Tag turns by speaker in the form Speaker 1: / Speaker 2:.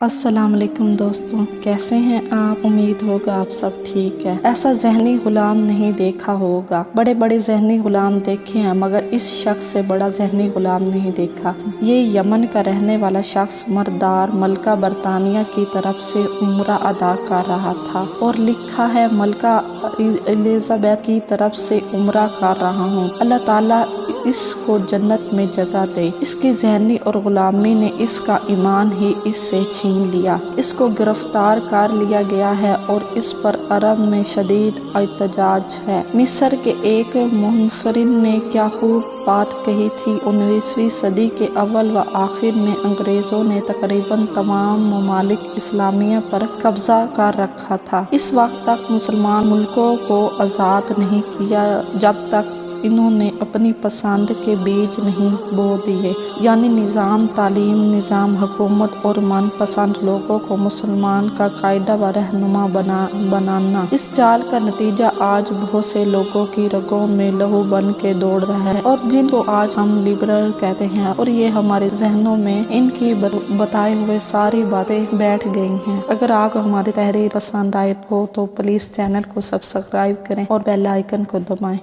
Speaker 1: السلام علیکم دوستوں، کیسے ہیں آپ؟ امید ہوگا آپ سب ٹھیک ہے۔ ایسا ذہنی غلام نہیں دیکھا ہوگا، بڑے بڑے ذہنی غلام دیکھے ہیں مگر اس شخص سے بڑا ذہنی غلام نہیں دیکھا۔ یہ یمن کا رہنے والا شخص مردار ملکہ برطانیہ کی طرف سے عمرہ ادا کر رہا تھا اور لکھا ہے ملکہ الزبیتھ کی طرف سے عمرہ کر رہا ہوں، اللہ تعالیٰ اس کو جنت میں جگہ دے۔ اس کی ذہنی اور غلامی نے اس کا ایمان ہی اس سے چھین لیا۔ اس کو گرفتار کر لیا گیا ہے اور اس پر عرب میں شدید احتجاج ہے۔ مصر کے ایک منفرد نے کیا خوب بات کہی تھی، 19ویں صدی کے اول و آخر میں انگریزوں نے تقریباً تمام ممالک اسلامیہ پر قبضہ کر رکھا تھا۔ اس وقت تک مسلمان ملکوں کو آزاد نہیں کیا جب تک انہوں نے اپنی پسند کے بیج نہیں بو دیے، یعنی نظام تعلیم، نظام حکومت اور من پسند لوگوں کو مسلمان کا قائد و رہنما بنانا۔ اس چال کا نتیجہ آج بہت سے لوگوں کی رگوں میں لہو بن کے دوڑ رہا ہے اور جن کو آج ہم لبرل کہتے ہیں، اور یہ ہمارے ذہنوں میں ان کی بتائے ہوئے ساری باتیں بیٹھ گئی ہیں۔ اگر آپ کو ہماری تحریر پسند آئے ہو تو پلیز چینل کو سبسکرائب کریں اور بیل آئیکن کو دبائیں۔